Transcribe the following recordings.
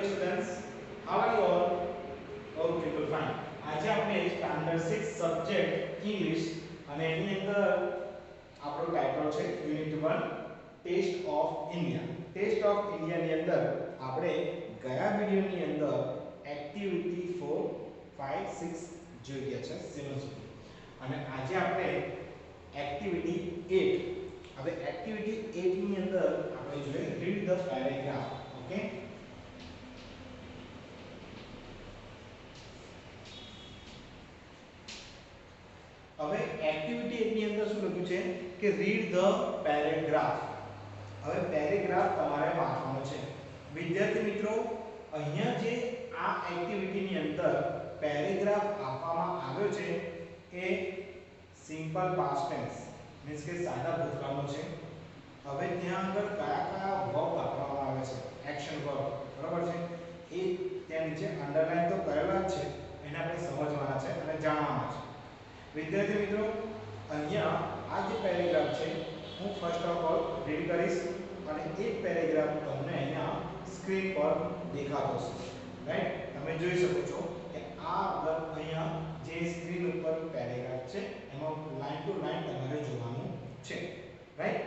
students, how are you all? Okay, good, fine. આજે આપણે standard 6 subject English અને એની અંદર આપણો ટાઇટલ છે unit 1 test of India. Test of India ની અંદર આપણે ગયા વિડિયોની અંદર એક્ટિવિટી 4 5 6 જોઈ ગયા છે 7 સુધી. અને આજે આપણે એક્ટિવિટી 8. હવે એક્ટિવિટી 8 ની અંદર આપણે જોઈએ રીડ ધ પેરેગ્રાફ. ઓકે, હવે એક્ટિવિટી 8 ની અંદર શું લખ્યું છે કે રીડ ધ પેરેગ્રાફ. હવે પેરેગ્રાફ તમારે વાંચવાનો છે. વિદ્યાર્થી મિત્રો, અહીંયા જે આ એક્ટિવિટી ની અંદર પેરેગ્રાફ આપવામાં આવ્યો છે એ સિમ્પલ પાસ્ટ ટેન્સ મીન્સ કે સાદા ભૂતકાળનો છે. હવે ત્યાં આગળ કયા કયા વર્બ વાપરવામાં આવે છે, એક્શન વર્બ, બરાબર છે, એ ત્યાં નીચે અંડરલાઈન તો કરેલા જ છે, એને આપણે સમજવાના છે અને જાણવાના છે. વિદ્યાર્થી મિત્રો, અહીંયા આ જે પેરેગ્રાફ છે હું ફર્સ્ટ ઓફ ઓલ રીડ કરીશ અને એ પેરેગ્રાફ તમને અહીંયા સ્ક્રીન પર દેખાતો છે. રાઈટ, તમે જોઈ શકો છો કે આ અહીંયા જે સ્ક્રીન ઉપર પેરેગ્રાફ છે એમાં લાઈન ટુ લાઈન તમારે જોવાનું છે. રાઈટ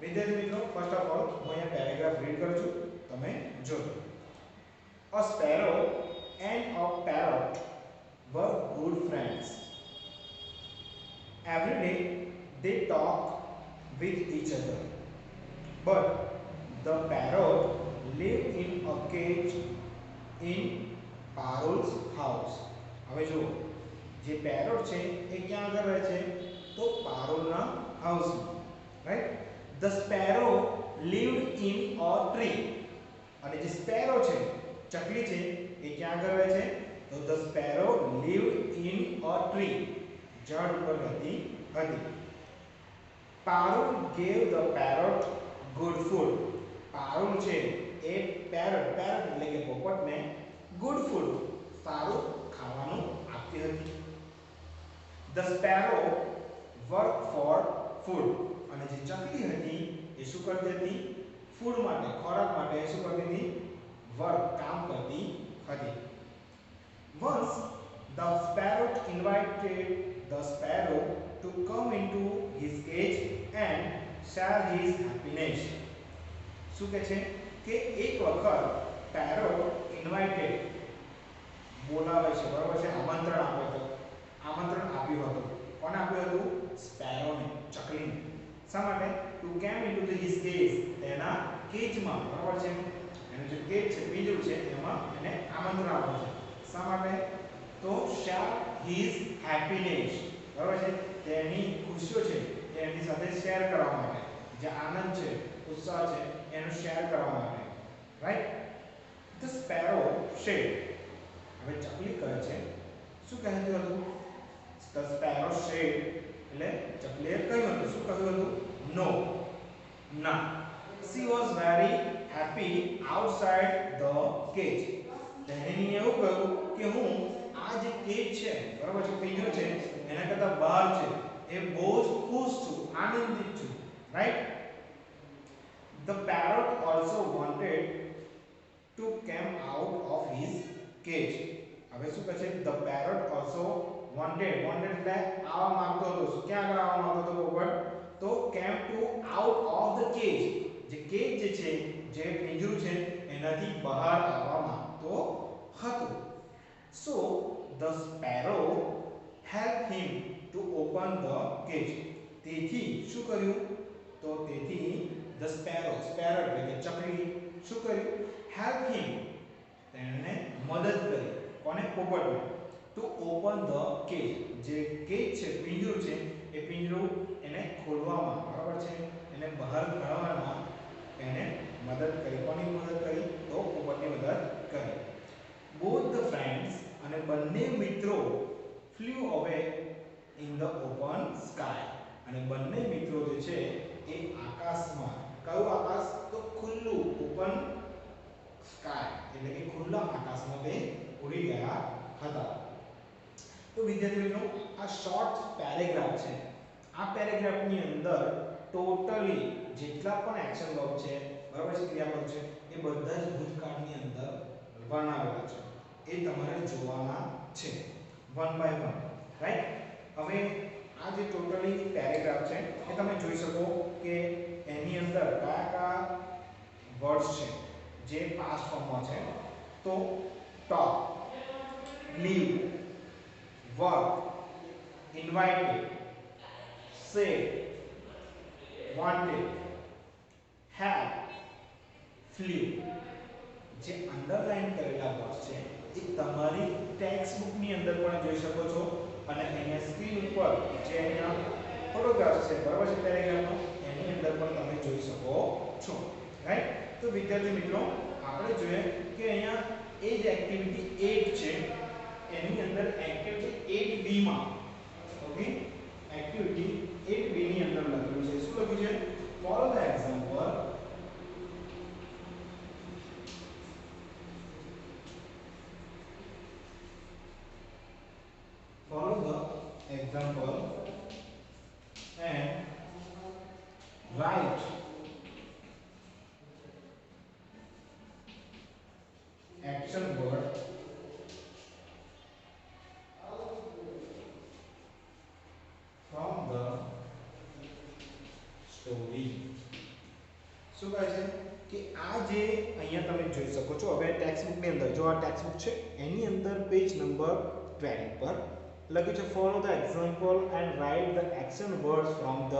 વિદ્યાર્થી મિત્રો, ફર્સ્ટ ઓફ ઓલ હું અહીંયા પેરેગ્રાફ રીડ કરું છું, તમે જોજો. A sparrow and a parrot were good friends. Every day they talked with each other. But the parrot lived in a cage in Parul's house. હવે જુઓ, જે પેરોટ છે એ ક્યાં આગળ રહે છે? તો પારુલના હાઉસમાં. Right, the sparrow lived in a tree. અને જે સ્પેરો છે, ચકલી છે, એ ક્યાં આગળ રહે છે? તો the sparrow lived in a tree. ઝાડ ઉપર રહેતી હતી. Parul gave the parrot good food. Parul છે એ પેરોટ એટલે કે પોપટને ગુડ ફૂડ, સારું ખાવાનું આપતી હતી. The sparrow worked for food. અને જે ચકલી હતી એ શું કરતી હતી? ફૂડ માટે, ખોરાક માટે શું કરતી હતી? વર્ક, કામ કરતી હતી. Once the parrot invited the sparrow to come into his cage and share his happiness. શું કહે છે કે એક વખત પેરોટ ઇન્વાઇટેડ, બોલાવે છે, બરાબર છે, આમંત્રણ આપે તો આમંત્રણ આપ્યું હતું. કોને આપ્યું હતું? સ્પેરોને, ચકલીને. શા માટે? ટુ કેમ ઇન્ટુ હિઝ કેજ, તેના કેજમાં, બરાબર છે, એનું જે કેજ છે, પિંજરું છે, એમાં એને આમંત્રણ આપ્યું છે. શા માટે? તો શેર હિઝ હેપીનેસ, બરાબર છે, તેની ખુશીઓ છે એની સાથે શેર કરવા માટે, જે આનંદ છે, ઉત્સાહ છે, એનું શેર કરવા માટે. Right, the sparrow said. હવે ચકલી કહે છે, શું કહેતું હતું? ધ સ્પેરો સેડ એટલે ચકલીએ કહ્યું હતું, શું કહ્યું હતું? નો, ના. She was very happy outside the cage. તેણે એવું કહ્યું કે હું આ જે કેજ છે, બરાબર છે, પિંજરો છે, એના કરતા બહાર છે એ બહુ જ ખુશ છું, આનંદિત છું. Right, the parrot also wanted to come out of his cage. હવે શું કહે છે? the parrot also wanted એટલે આવવા માંગતો હતો. ક્યાં આગળ આવવા માંગતો હતો પોપટ? તો came to out of the cage. જે કેજ જે છે, જે પિંજરું છે, એનાથી બહાર આવવા માંગતો હતો. So the sparrow helped him to open the cage. તેથી શું કર્યું? તો તેથી the sparrow એટલે કે ચકલી શું કર્યું? help him, તેણે મદદ કરી. કોને? પોપટને. to open the cage. જે કેજ છે, પિંજરું છે, એ પિંજરું એને ખોલવામાં, બરાબર છે, એને બહાર કાઢવામાં એને મદદ કરી. કોની મદદ કરી? તો પોપટની મદદ કરી. both the friends અને બંને મિત્રો flew away in the open sky. અને બંને મિત્રો જે છે એ આકાશમાં, કયું આકાશ? તો ખુલ્લું, ઓપન સ્કાય એટલે કે ખુલ્લા આકાશમાં તે ઉડી ગયા હતા. તો વિદ્યાર્થી મિત્રો, આ શોર્ટ પેરેગ્રાફ છે. આ પેરેગ્રાફની અંદર ટોટલી જેટલા પણ એક્શન વર્બ છે, બરાબર છે, ક્રિયાપદ છે, એ બધા જ ભૂતકાળની અંદર વર્ણવેલા છે એ તમારે જોવાના છે વન બાય વન, રાઈટ. હવે આ જે ટોટલી પેરેગ્રાફ છે એ તમે જોઈ શકો કે એની અંદર કયા કયા વર્ડ્સ છે જે પાસ્ટ ફોર્મમાં છે. તો talk, leave, work, invited, said, wanted, had, flew. જે અંડરલાઈન કરેલા વર્ડ્સ છે એ તમારી ટેક્સ્ટ બુક ની અંદર પણ જોઈ શકો છો અને અહીંયા સ્ક્રીન ઉપર જે અહીંયા ફોટોગ્રાફ્સ છે બરાબર છે પેરેગ્રાફનો એની અંદર પણ તમે જોઈ શકો છો, રાઈટ. તો વિદ્યાર્થી મિત્રો આપણે જોઈએ કે અહીંયા એ જ એક્ટિવિટી 8 છે એની અંદર એક્ટિવિટી 8B માં, ઓકે, એક્ટિવિટી 8B ની અંદર લખેલું છે. શું લખ્યું છે? Follow the example, follow the example and write action word from the story. શું કહે છે કે આ જે અહીંયા તમે જોઈ શકો છો, હવે ટેક્સ્ટ બુક ની અંદર જો આ ટેક્સ્ટ બુક છે એની અંદર પેજ નંબર 12 પર લખ્યું છે follow the example and write the action words from the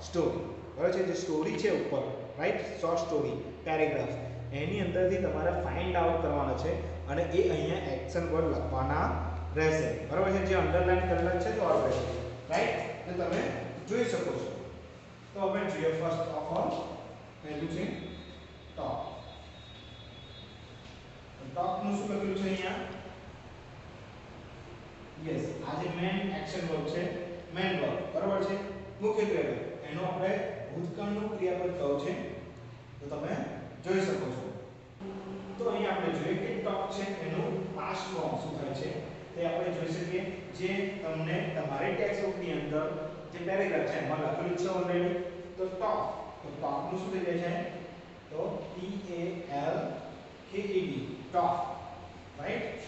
story. બરાબર છે, જે સ્ટોરી છે ઉપર, રાઈટ, શોર્ટ સ્ટોરી પેરેગ્રાફ એની અંદરથી તમારે ફાઇન્ડ આઉટ કરવાનો છે અને એ અહીંયા એક્શન વર્ડ લખવાના રહેશે. બરાબર છે, જે અંડરલાઈન કરેલા છે તો ઓલરેડી, રાઈટ, એટલે તમે જોઈ શકો છો. તો આપણે જોઈએ ફર્સ્ટ ઓફ ઓલ પહેલું છે ટોક. ટોક નું શું લખ્યું છે અહીંયા? યસ, આ જે મેન એક્શન વર્બ છે, મેન વર્બ, બરાબર છે, મુખ્ય ક્રિયાપદ, એનો આપણે ભૂતકાળનું ક્રિયાપદ કહું છે તો તમે જોઈ શકો છો. તો અહીં આપણે જોઈએ કે ટોક છે એનું પાસ્ટ ફોર્મ શું થાય છે તે આપણે જોઈ શકીએ. જે તમને તમારી ટેક્સ્ટ બુક ની અંદર જે પેરેગ્રાફ છે એમાં લખેલું છે ઓલરેડી. તો ટોક, તો ટોક નું શું થઈ જાય છે? તો TALKED, ટોક, રાઈટ,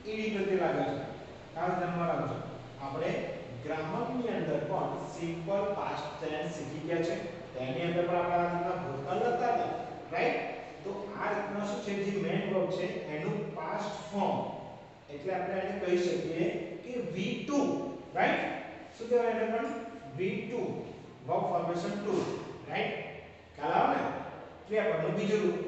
ઈડી પ્રત્યે લાગે છે. ખાસ ધ્યાનમાં રાખજો, આપણે ગ્રામર ની અંદર પણ સિમ્પલ પાસ્ટ ટેન્સ શીખી ગયા છે, તેની અંદર પણ આપણે આ રીતના ભૂતકાળ લખતા હતા, રાઈટ. તો આ રીતના શું છે, જે મેન વર્બ છે એનું પાસ્ટ ફોર્મ, એટલે આપણે એને કહી શકીએ કે V2, રાઈટ. શું કહેવાય એને? પણ V2, વર્બ ફોર્મેશન 2, રાઈટ. ખ્યાલ આવે ને? ક્રિયાપદનું બીજું રૂપ,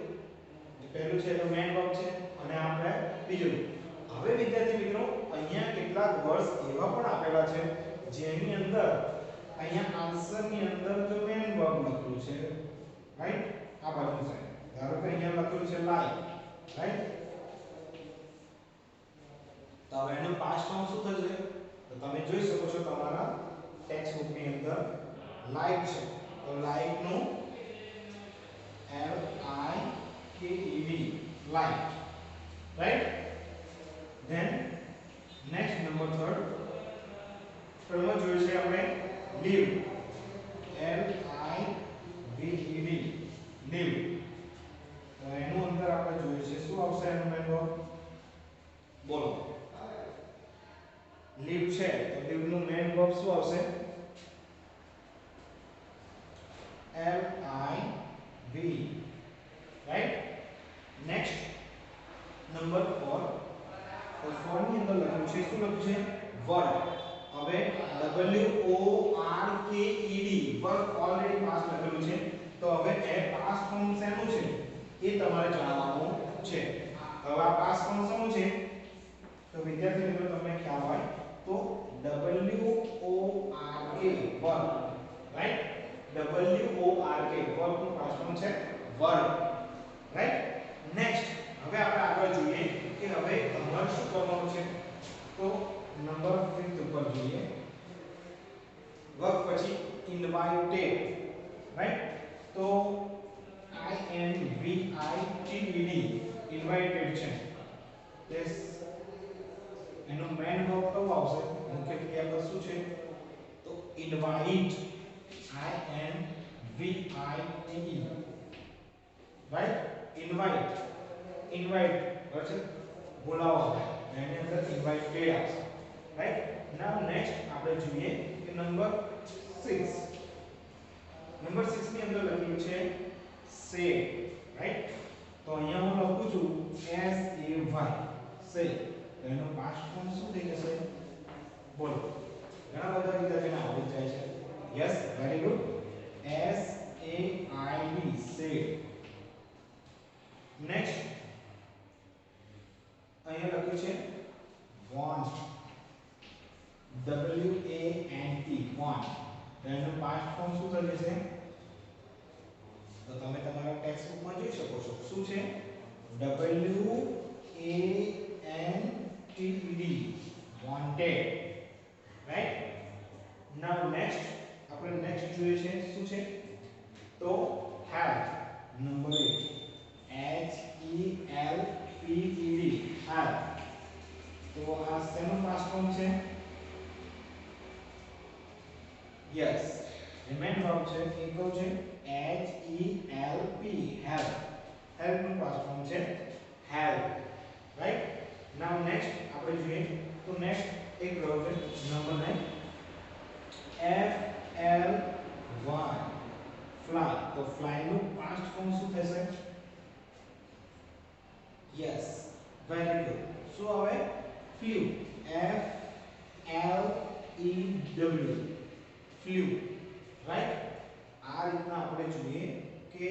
પહેલું છે તો મેન વર્બ છે અને આપણે બીજું રૂપ. હવે વિદ્યાર્થી મિત્રો અહીંયા કેટલાક વર્ડ્સ એવા પણ આપેલા છે જેની અંદર અહીંયા આન્સર ની અંદર જો મેન વર્બ લખેલું છે, રાઈટ, આ બાજુ છે. ધારો કે અહીંયા લખેલું છે લાઈક, રાઈટ. તો હવે એનું પાસ્ટ ફોર્મ શું થશે? તો તમે જોઈ શકો છો તમારા ટેક્સ્ટ બુક ની અંદર લાઈક છે, તો લાઈક નું LIKED, like, right. Then next number third માં જોઈએ છે આપણે live, LIVED, live. તો એનું અંદર આપણે જોઈએ છે શું આવશે એનો મેન વર્બ? બોલો. live છે તો live નું મેન વર્બ શું આવશે? LIV, right. નેક્સ્ટ નંબર 4, તો 4 ની અંદર લખ્યું છે શું લખ્યું છે? વર્ક. હવે WORKED, વર્ક ઓલરેડી પાસ્ટ લખેલું છે, તો હવે એ પાસ્ટ ફોર્મ શેનું છે એ તમારે જાણવાનું છે. હવે આ પાસ્ટ ફોર્મ શું છે? તો વિદ્યાર્થી મિત્રો તમને ખ્યાલ હોય તો WORK, work, right. WORK, work નું પાસ્ટ ફોર્મ છે વર્ક, રાઈટ. નેક્સ્ટ હવે આપણે આગળ જોઈએ કે હવે તમારે શું કરવાનું છે. તો નંબર 5 ઉપર જોઈએ. વર્ક પછી ઇન્વાઇટેડ, રાઈટ. તો INVITED, ઇન્વાઇટેડ છે. યસ, એનો મેન વર્બ કયો આવશે? મુખ્ય ક્રિયાપદ શું છે? તો invite, INVITE, right. Invite, invite બરાબર છે બોલાવો એની અંદર ઇન્વાઇટેડ આવશે રાઈટ નાઉ નેક્સ્ટ આપણે જોઈએ કે નંબર 6 નંબર 6 ની અંદર લખ્યું છે સે રાઈટ તો અહીંયા હું લખું છું S A Y સે તો એનો પાસ્ટ ફોર્મ શું થઈ જશે બોલો ઘણા બધા વિદ્યાર્થીઓને આવડી જાય છે yes very good S A I D સે નેક્સ્ટ અહીંયા લખ્યું છે want W A N T want તો એનો પાસ્ટ ફોર્મ શું થઈ જશે તો તમે તમારા ટેક્સ્ટ બુકમાં જોઈ શકો છો શું છે W A N T E D wanted right now next આપણે નેક્સ્ટ જોઈએ છે શું છે તો have number 8 H E L P E D have તો આ શેનો પાસ્ટ ફોર્મ છે યસ રિમેન વર્બ છે એ કયું છે H E L P help help નું પાસ્ટ ફોર્મ છે help રાઈટ નાઉ નેક્સ્ટ આપણે જોઈએ તો નેક્સ્ટ એક રહ્યો છે number 9 F L Y fly તો fly નું પાસ્ટ ફોર્મ શું થશે યસ વેરી ગુડ શું આવે flew F L E W flew right આ રીતના આપણે જોઈએ કે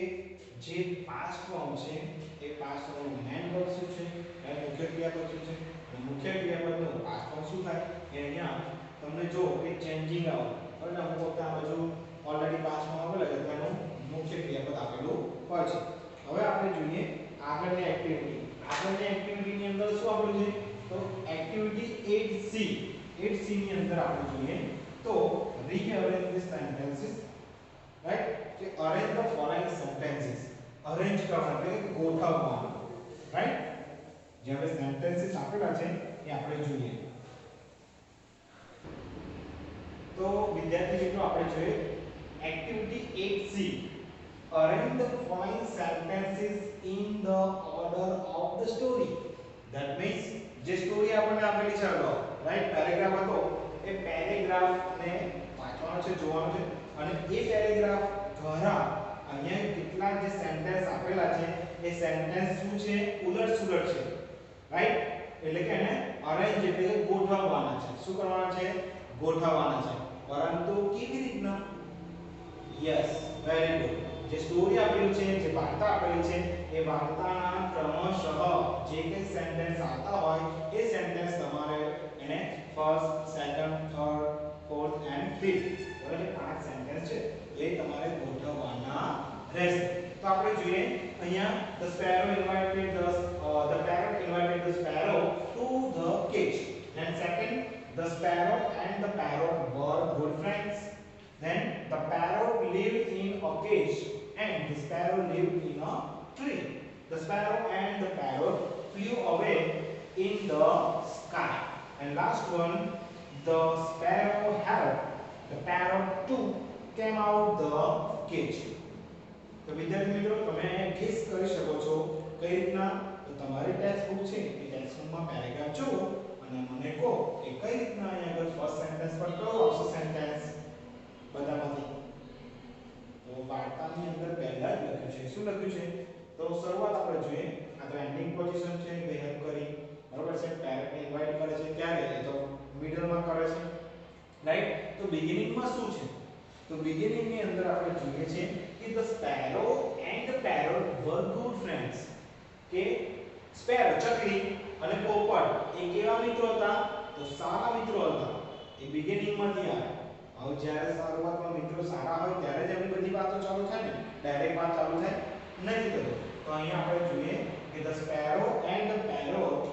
જે પાસ્ટ ફોર્મ છે એ પાસ્ટ ફોર્મ મેન વર્બ શું છે એ મુખ્ય ક્રિયાપદ શું છે અને મુખ્ય ક્રિયાપદનો પાસ્ટ ફોર્મ શું થાય એ અહીંયા તમને જો કે ચેન્જિંગ આવે બરાબર અમુક વખતે આ બાજુ ઓલરેડી પાસ્ટમાં આવેલા છે તેનું મુખ્ય ક્રિયાપદ આપેલું હોય છે હવે આપણે જોઈએ આગળની એક્ટિવિટીની અંદર શું આપેલું છે તો એક્ટિવિટી 8C ની અંદર આપણે જોઈએ તો rearrange the sentences right કે arrange the following sentences arrange કરવાના એટલે કે ગોઠવવાના right જે હવે sentences આપેલા છે એ આપણે જોઈએ તો વિદ્યાર્થી મિત્રો આપણે જોઈએ activity 8C arrange the following sentences in the order of the story that means જે સ્ટોરી આપણને આપેલી છે અગાઉ રાઈટ પેરેગ્રાફ હતો એ પેરેગ્રાફ ને વાંચવાનો છે જોવાનો છે અને એ પેરેગ્રાફ દ્વારા અહીંયા કેટલા જે સેન્ટેન્સ આપેલા છે એ સેન્ટેન્સ શું છે ઉલટ-સુલટ છે રાઈટ એટલે કે એને અરેન્જ એટલે કે ગોઠવવાના છે શું કરવાના છે ગોઠવવાના છે પરંતુ કેવી રીતના યસ વેરી ગુડ જે સ્ટોરી આપેલી છે જે વાર્તા આપેલી છે એ વાર્તાના ક્રમશઃ જે કઈ સેન્ટેન્સ આવતા હોય એ સેન્ટેન્સ તમારે એને first second third fourth and fifth બરાબર પાંચ સેન્ટેન્સ છે એ તમારે ગોઠવવાના રહેશે તો આપણે જોઈએ અહીંયા the parrot invited the sparrow to the cage then second the sparrow and the parrot were good friends then the parrot lived in a cage and the sparrow lived in a tree the sparrow and the parrot flew away in the sky and last one the sparrow helped the parrot to came out the cage તો વિદ્યાર્થી મિત્રો તમે gas કરી શકો છો કઈ રીતના તો તમારી ટેક્સ્ટ બુક છે એ ટેક્સ્ટ બુકમાં પેરેગ્રાફ જુઓ અને મને કહો કે કઈ રીતના અહીંયા આગળ ફર્સ્ટ સેન્ટેન્સ પર કયો આવશે સેન્ટેન્સ બધામાંથી તો વાર્તાની અંદર પહેલા જ લખ્યું છે શું લખ્યું છે તો શરૂઆત આપણે જોઈએ આ તો એન્ડિંગ પોઝિશન છે બે હેલ્પ કરી બરોબર છે પેરેન્ટ ને ઇન્વાઇટ કરે છે ક્યારે એ તો મિડલમાં કરે છે રાઈટ તો બિગિનિંગમાં શું છે તો બિગિનિંગની અંદર આપણે જોઈએ છે કે the sparrow and the parrot were good friends કે સ્પેરો ચકલી અને પોપટ એ કેવા મિત્રો હતા તો સારા મિત્રો હતા એ બિગિનિંગમાંથી આવે હવે જ્યારે શરૂઆતમાં મિત્રો સારા હોય ત્યારે જ એમની બધી વાતો ચાલુ થાય ને ડાયરેક્ટ વાત ચાલુ થાય નથી થતો તો અહીંયા આપણે જોઈએ કે the sparrow and the parrot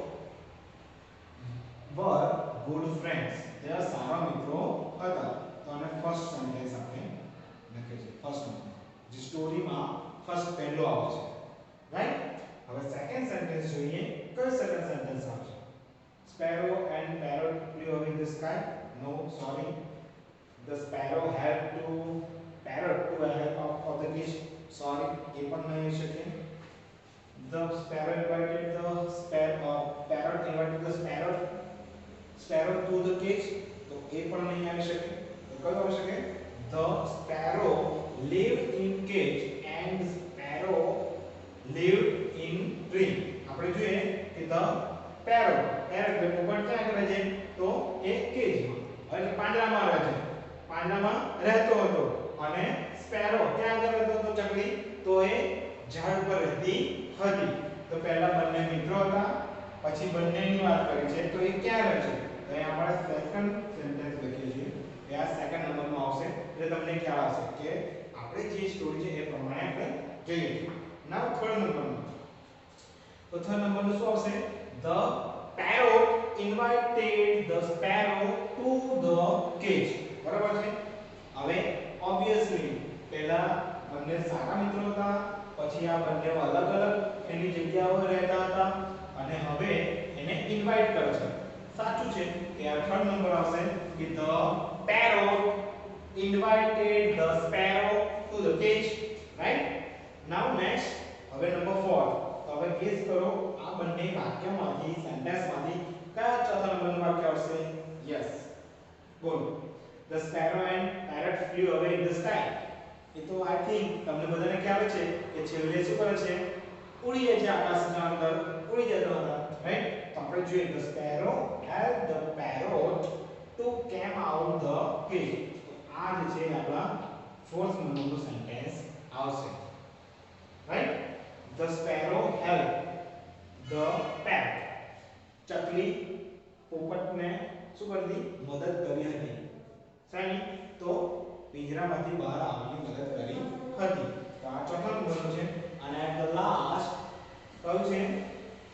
were good friends તે સારા મિત્રો હતા તો આને ફર્સ્ટ સેન્ટેન્સ આપણે લખીએ છીએ ફર્સ્ટ જે સ્ટોરીમાં ફર્સ્ટ પહેલો આવે છે રાઈટ હવે સેકન્ડ સેન્ટેન્સ જોઈએ કયો સેકન્ડ સેન્ટેન્સ આવશે sparrow and parrot flew over in the sky no sorry the sparrow helped to parrot to help out of the cage sorry એ પણ નહીં શકે The sparrow invited the parrot invited the sparrow to the cage. તો એ પણ નહીં આવી શકે. તો કયું આવી શકે? The sparrow lived in cage and sparrow lived in tree. આપણે જોઈએ કે the parrot એટલે પોપટ ક્યાં રહે છે? તો એ કેજમાં એટલે પાંજરામાં રહે છે. પાંજરામાં રહેતો હતો અને સ્પેરો ક્યાં આગળ રહેતો હતો? ચકલી તો એ ઝાડ પર રહેતી હતી. તો પહેલા બંને મિત્રો હતા, પછી બંનેની વાત કરી છે તો એ ક્યાં રહે છે? તો અહીં આપણે સેકન્ડ સેન્ટેન્સ લખીએ છીએ. એ આ સેકન્ડ નંબરમાં આવશે એટલે તમને ખ્યાલ આવશે કે આપણે જે સ્ટોરી છે એ પ્રમાણે આપણે જોઈએ છીએ. નાઉ થર્ડ નંબરમાં. તો થર્ડ નંબરનું શું આવશે? The parrot invited the sparrow to the cage. બરાબર છે? હવે obviously પહેલા બંને સારા મિત્રો હતા, પછી આ બંને અલગ અલગ એની જગ્યાઓ રહેતા હતા અને હવે એને ઇન્વાઇટ કરે છે. સાચું છે કે આ થર્ડ નંબર આવશે કે the parrot invited the sparrow to the cage, right? Now next, હવે નંબર 4. તો હવે ગેસ કરો આ બંને વાક્યમાંથી સેન્ટેન્સમાંથી કયા ચોથા નંબરનું વાક્ય આવશે? યસ, બોલો. The sparrow and parrot flew away in the sky. એ તો આઈ થિંક તમને બધાને ખ્યાલ છે કે છેલ્લે શું કરે છે? ઉડી જાય છે આકાશના અંદર, ઉડી જતો હતા, રાઈટ? તો આપણે જોઈએ the sparrow helped the parrot to came out the cage. તો આ જે છે આપણા ફોર્થ નંબરનું સેન્ટેન્સ આવશે, right? The sparrow helped the parrot. ચકલી પોપટને શું કરી? મદદ કરી હતી. સાની? તો પિંજરામાંથી બહાર આવવાની મદદ કરી હતી. તો આ ચોથા નંબરનો છે અને એટ ધ લાસ્ટ કયું છે?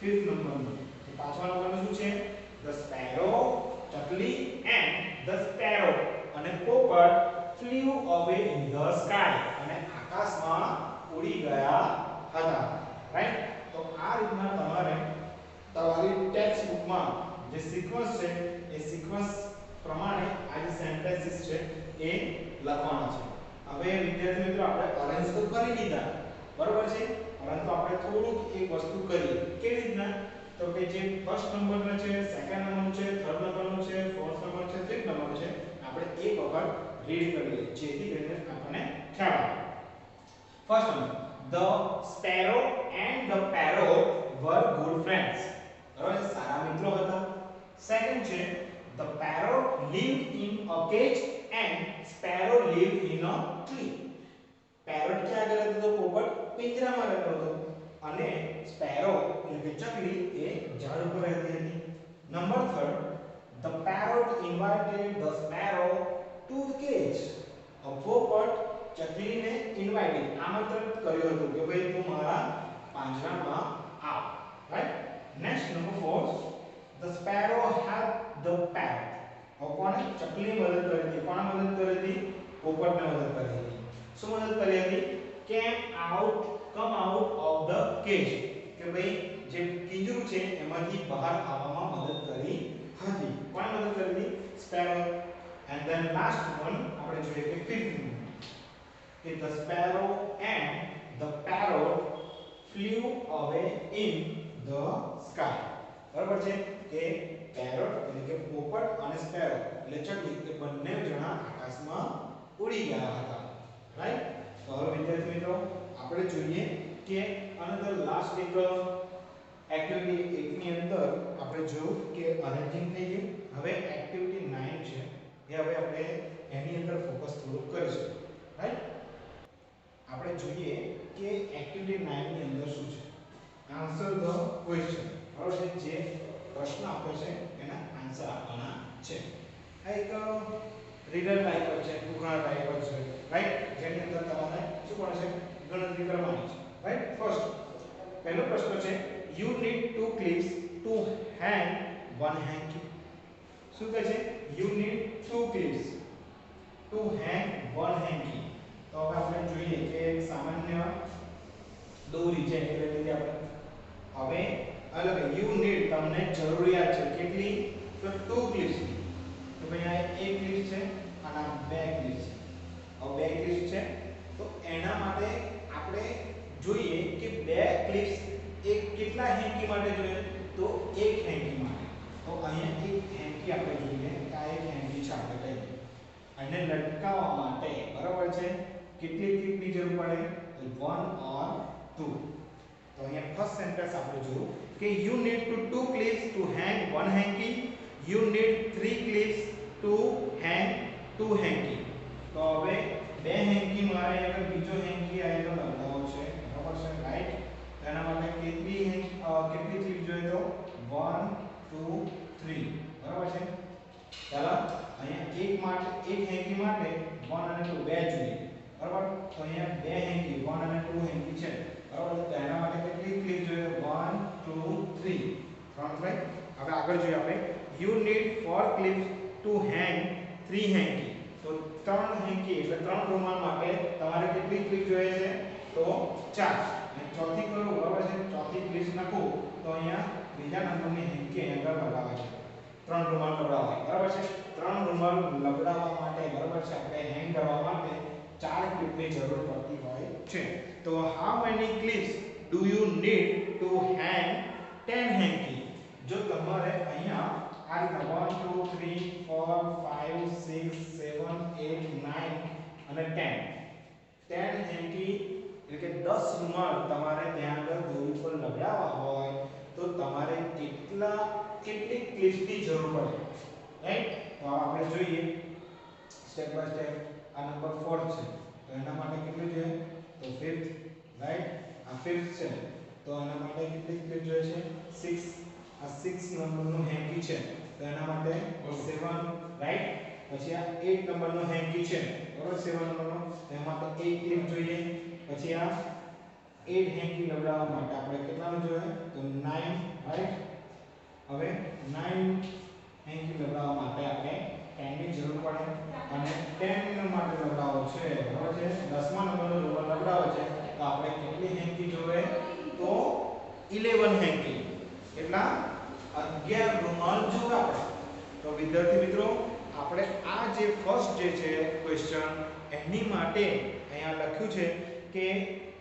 ફિફ્થ નંબરનું. તો પાંચમા નંબરનું શું છે? The sparrow, ચકલી and the sparrow અને પોપટ flew away in the sky અને આકાશમાં ઉડી ગયા હતા, રાઈટ? તો આ રીતના તમારે તમારી ટેક્સ્ટ બુકમાં જે સિક્વન્સ છે એ સિક્વન્સ પ્રમાણે આ જે સેન્ટેન્સીસ છે એ લખવાના છે. હવે વિદ્યાર્થી મિત્રો આપણે અરેન્જ તો કરી લીધા, બરોબર છે? પરંતુ આપણે થોડુંક એક વસ્તુ કરીએ. કેવી રીતના? તો કે જે ફર્સ્ટ નંબરનો છે, સેકન્ડ નંબરનો છે, થર્ડ નંબરનો છે, ફોર્થ નંબર છે, ફિફ્થ નંબર છે, આપણે એક વખત રીડ કરીએ જેથી કરીને આપણને ખ્યાલ આવે. First number, the sparrow and the parrot were good friends. બરાબર? સારા મિત્રો હતા. સેકન્ડ છે the parrot lived in a cage and sparrow lived in a tree. parrot ક્યાં આગળ રહેતો હતો? પોપટ પિંજરામાં રહેતો હતો અને sparrow એટલે કે ચકલી એ ઝાડ ઉપર રહેતી હતી. Number 3, the parrot invited the sparrow to the cage. પોપટ ચકલીને ઇન્વાઇટેડ આમંત્રિત કર્યું હતું કે ભાઈ તું મારા પાંજરામાં આવ, right? Next number 4, the sparrow helped the parrot. કોણે? ચકલી મદદ કરી હતી. કોણે મદદ કરી હતી? પોપટને મદદ કરી હતી. શું મદદ કરી હતી? come out of the cage. કે ભાઈ જે પિંજરું છે એમાંથી બહાર આવવામાં મદદ કરી હતી. કોણે મદદ કરી હતી? sparrow. and then last one આપણે જોઈએ કે fifth કે the sparrow and the parrot flew away in the sky. બરાબર છે કે parrot એટલે કે પોપટ અને sparrow એટલે ચકલી એ બંને જણા આકાશમાં ઉડી ગયા હતા, રાઈટ? તો હવે વિદ્યાર્થી મિત્રો આપણે જોઈએ કે અનધર લાસ્ટ એક એક્ટિવિટી 1 ની અંદર આપણે જોયું કે અરેન્જિંગ થઈ ગયું. હવે એક્ટિવિટી 9 છે એ હવે આપણે એની અંદર ફોકસ થોડું કરીશું, રાઈટ? આપણે જોઈએ કે એક્ટિવિટી 9 ની અંદર શું છે. Answer the question. બરાબર છે? જે પ્રશ્ન આપ્યો છે એના આન્સર આપવાના છે. આ એક રીડર ટાઈપ છે, ટૂંકા ટાઈપ છે, રાઈટ? જેની અંદર તમારે શું કરવાનું છે? ગણતરી કરવાની છે, રાઈટ? ફર્સ્ટ પહેલો પ્રશ્ન છે you need two clips to hang one hanky. શું કહે છે? you need two clips to hang one hanky. તો હવે આપણે જોઈએ કે એક સામાન્ય દોરી છે એટલે લીધી આપણે. હવે અલગ you need તમને જરૂરિયાત છે કેટલી? તો two clips ની. તો ભાઈ આ એક ક્લિપ છે અને આ બે ક્લિપ છે. હવે બે ક્લિપ છે તો એના માટે આપણે જોઈએ કે બે ક્લિપ્સ એક કેટલા હેન્કી માટે જોઈએ તો એક હેન્કી માટે તો અહીંયા એક હેન્કી આપણે જોઈએ કે આ એક હેન્કી છે આપણે લઈએ અને લટકાવવા માટે બરાબર છે કેટલી ક્લિપની જરૂર પડે તો 1 or 2 તો અહીંયા ફર્સ્ટ સેન્ટેન્સ આપણે જોયું કે you need to two clips to hang one hanky you need three clips to hang two hanky તો હવે બે હેન્કી મારે આગળ બીજો હેન્કી આયેલો લગાવવો છે બરાબર છે રાઈટ તેના માટે કેટલી ક્લિપ જોઈએ તો 1 2 3 બરાબર છે ચાલો અહીંયા એક હેન્કી માટે 1 અને 2 બે જોઈએ બરાબર તો અહીંયા બે હેન્કી 1 અને 2 હેન્કી છે બરાબર તો એના માટે કેટલી ક્લિપ જોઈએ 1 2 3 ત્રણ થાય હવે આગળ જોઈએ આપણે you need four clips to hang three hanky તો ત્રણ હેન્કી એટલે ત્રણ રૂમાલ માટે તમારે કેટલી ક્લિપ જોઈએ છે તો 4 અને ચોથી કરું બરાબર છે ચોથી ક્લિપ નાખું તો અહીંયા બીજા નંબરની હેન્કી અહીંયા આગળ લગાવવા છે ત્રણ રૂમાલ લગાવવા બરાબર છે ત્રણ રૂમાલ લગાવવા માટે બરાબર છે આપણે હેંગ કરવા માટે ચાર ક્લિપની જરૂર પડતી હોય છે તો how many clips do you need to hang 10 hanky જો તમારે અહીંયા આ રીતના 1 2 3 4 5 6 7 8 9 અને 10 હેન્કી એટલે કે 10 રૂમાલ તમારે ત્યાં આગળ દોરી પર લગાવવા હોય તો તમારે કેટલી ક્લિપની જરૂર પડે રાઈટ તો આપણે જોઈએ સ્ટેપ બાય સ્ટેપ આ નંબર 4 છે તો એના માટે કેટલું જોઈએ તો 5th રાઈટ આ 5th છે તો એના માટે કેટલી ક્લિપ જોઈએ છે 6 આ 6 નંબરનું હેન્કી છે તો એના માટે 7 રાઈટ પછી આ 8 નંબરનો હેન્કી છે બરાબર 7 નંબરનો તેમાં તો 8 ક્લિપ જોઈએ પછી આ 8 હેન્કી લગાવવા માટે આપણે કેટલાનું જોઈએ તો 9 રાઈટ હવે 9 હેન્કી લગાવવા માટે આપણે 10 ની જરૂર પડે અને 10 માટે લગાવવો છે બરાબર છે 10મા નંબરનો રૂમાલ લગાવવો છે તો આપણે કેટલી હેન્કી જોઈએ તો 11 હેન્કી એટલા 11 રૂમાલ જોઈએ આપણે તો વિદ્યાર્થી મિત્રો આપણે આ જે ફર્સ્ટ જે છે ક્વેશ્ચન એની માટે અહીંયા લખ્યું છે કે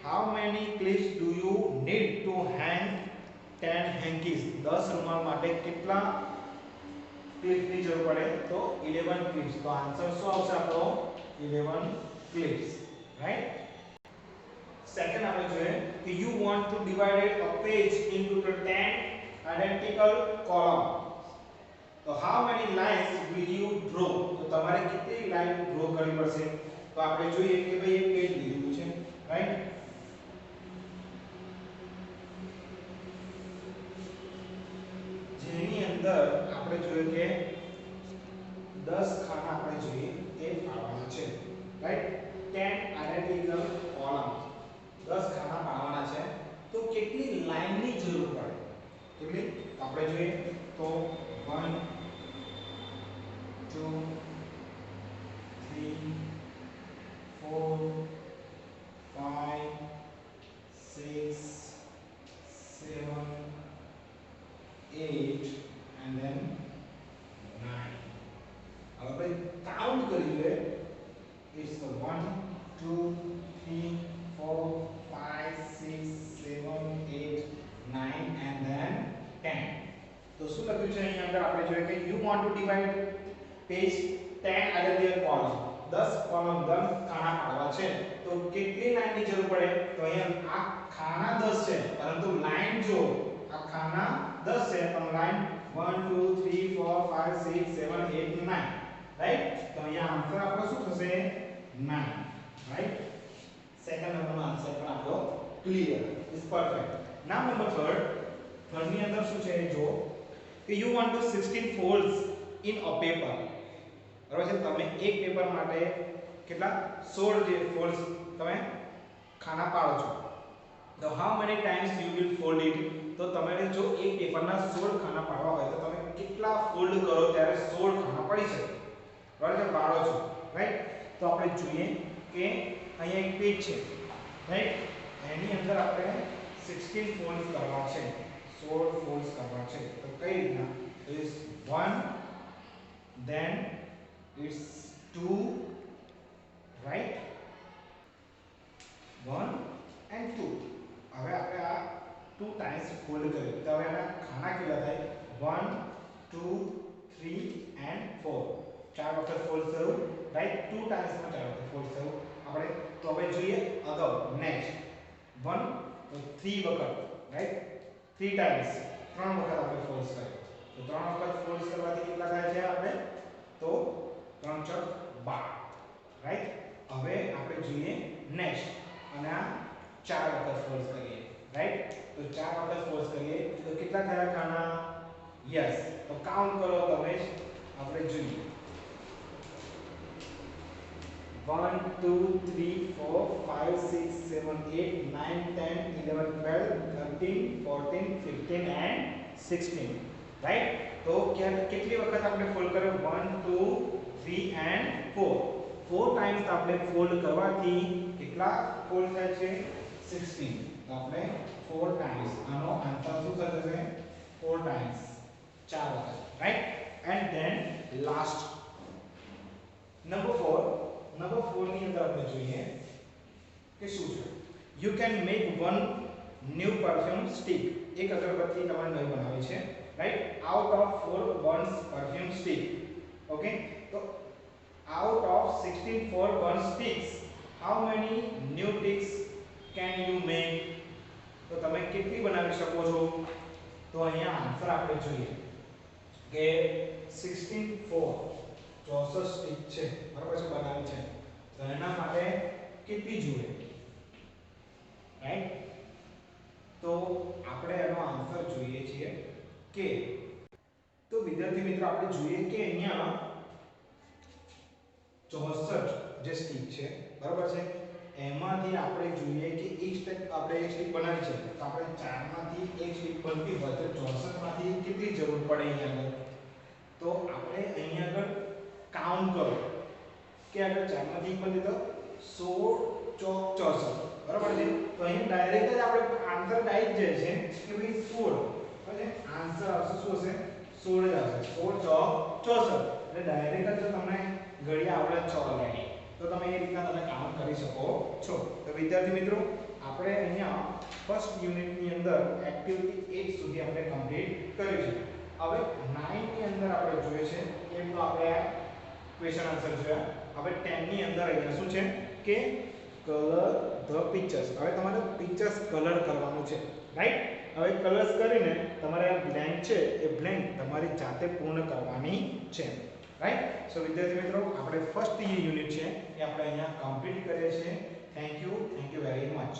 how many clips do you need to hang 10 hankies 10 રૂમાલ માટે કેટલા ક્લિપની જરૂર પડે તો 11 ક્લિપ્સ તો આન્સર શું આવશે આપણો 11 ક્લિપ્સ રાઈટ સેકન્ડ આપણે જોઈએ કે you want to divide a page into the 10 identical columns તો how many lines will you draw તો તમારે કેટલી લાઈન ડ્રો કરવી પડશે તો આપણે જોઈએ કે ભાઈ એક પેજ લીધું છે રાઈટ જેની અંદર આપણે જોઈએ કે 10 ખાના આપણે જોઈએ એ પાડવાના છે રાઈટ 10 આઇડેન્ટિકલ કોલમ્સ 10 ખાના પાડવાના છે તો કેટલી લાઈનની જરૂર પડે કેટલી આપણે જોઈએ તો 1 2 3 4 5 6 7 8 and then 9 હવે કાઉન્ટ કરી લે it's the 1 2 3 4 5 6 7 8 9 and then 10 તો શું લખ્યું છે અહીંયા અંદર આપણે જોઈએ કે you want to divide page 10 identical column 10 column 10 ખાના પાડવા છે તો કેટલી લાઈનની જરૂર પડે તો અહીંયા આ ખાના 10 છે પરંતુ લાઈન જો આ ખાના 10 છે પણ લાઈન 1 2 3 4 5 6 7 8 9 રાઈટ તો અહીંયા આન્સર આપણો શું થશે 9 રાઈટ સેકન્ડ નંબરનો આન્સર પણ આપણો ક્લિયર ઇઝ પરફેક્ટ નામ નંબર થર્ડ ની અંદર શું છે જો કે you want to 16 folds in a paper બરાબર છે તમે એક પેપર માટે કેટલા 16 જે ફોલ્ડ્સ તમે ખાના પાડો છો તો how many times you will fold it તો તમારે જો એક પેપરના 16 ખાના પાડવા હોય તો તમે કેટલા ફોલ્ડ કરો ત્યારે 16 ખાના પડી શકે બરાબર છે પાડો છો રાઈટ તો આપણે જોઈએ કે અહીંયા એક પેજ છે રાઈટ એની અંદર આપણે 16 ફોલ્ડ્સ કરવા છે 16 ફોલ્ડ્સ કરવા છે તો કઈ રીતના is 1 then it's 2 right 1 and 2 હવે આપણે આ 2 ટાઈમ્સ 1 2 3 and 4 ચાર વખત ફોલ્ડ થયું રાઈટ ટુ ટાઈમ્સ માં ચાર વખત ફોલ્ડ થયું આપણે તો હવે જોઈએ અગાઉ નેક્સ્ટ 1 તો 3 વખત રાઈટ 3 ટાઈમ્સ ત્રણ વખત આપણે ફોલ્ડ કર્યો તો ત્રણ વખત ફોલ્ડ કરવાથી કેટલા થાય છે આપણે તો 3 ચોક 12 રાઈટ હવે આપણે જોઈએ નેક્સ્ટ અને આ ચાર વખત ફોલ્ડ કરીએ રાઈટ તો ચાર વખત ફોલ્ડ કરીએ તો કેટલા થયા ખાના યસ તો કાઉન્ટ કરો તમે આપણે જોઈએ 1 2 3 4 5 6 7 8 9 10 11 12 13 14 15 and 16 રાઈટ તો કેટલી વખત આપણે ફોલ્ડ કર્યો 1 2 3 and 4 4 ટાઈમ્સ આપણે ફોલ્ડ કરવાથી કેટલા ફોલ્ડ થાય છે 16 તો આપણે 4 ટાઈમ્સ આનો આન્સર શું થશે 4 ટાઈમ્સ ચાર વખત right and then last number 4 ની અંદર આપણે જોઈએ કે શું છે you can make one new perfume stick એક અગરબત્તી તમારે નવી બનાવી છે right out of 4 burns perfume stick okay તો out of 16 4 burn sticks how many new sticks can you make તો તમે કેટલી બનાવી શકો છો તો અહીંયા આન્સર આપણે જોઈએ કે 16 4 64 સ્ટિક છે બરાબર છે બનાવી છે તો એના માટે કેટલી જોઈએ રાઈટ તો આપણે એનો આન્સર જોઈએ છીએ કે તો વિદ્યાર્થી મિત્રો આપણે જોઈએ કે અહીંયા 64 જે સ્ટિક છે બરાબર છે એમાંથી આપણે જોઈએ કે એક સ્ટિક આપણે એક સ્ટિક બનાવી છે તો આપણે ચારમાંથી એક સ્ટિક બનતી હોય તો 64 માંથી કેટલી જરૂર પડે અહીંયા આગળ તો આપણે અહીંયા આગળ કાઉન્ટ કરો કે આગળ ચારમાંથી એક બનતી તો 16 ચોક 64 બરાબર છે તો અહીં ડાયરેક્ટ જ આપણે આન્સર ડાઈ જ જાય છે કે ભાઈ 16 બરાબર આન્સર આવશે શું હશે 16 જ આવશે 16 ચોક 64 એટલે ડાયરેક્ટ જ તમને ઘડિયા આવડે છે ઓલરેડી તો તમે એ રીતના તમે કાઉન્ટ કરી શકો છો તો વિદ્યાર્થી મિત્રો આપણે અહીંયા ફર્સ્ટ યુનિટની અંદર એક્ટિવિટી 8 સુધી આપણે કમ્પ્લીટ કર્યું છે હવે 9 ની અંદર આપણે જોઈએ છે એમ તો આપણે ક્વેશ્ચન આન્સર જોયા હવે 10 ની અંદર અહીંયા શું છે કે કલર ધ પિક્ચર્સ હવે તમારે પિક્ચર્સ કલર કરવાનું છે રાઈટ હવે કલર્સ કરીને તમારે આ બ્લેન્ક છે એ બ્લેન્ક તમારી જાતે પૂર્ણ કરવાની છે રાઈટ સો વિદ્યાર્થી મિત્રો આપણે ફર્સ્ટ યુનિટ છે એ આપણે અહીંયા કમ્પ્લીટ કરીએ છીએ થેન્ક યુ વેરી મચ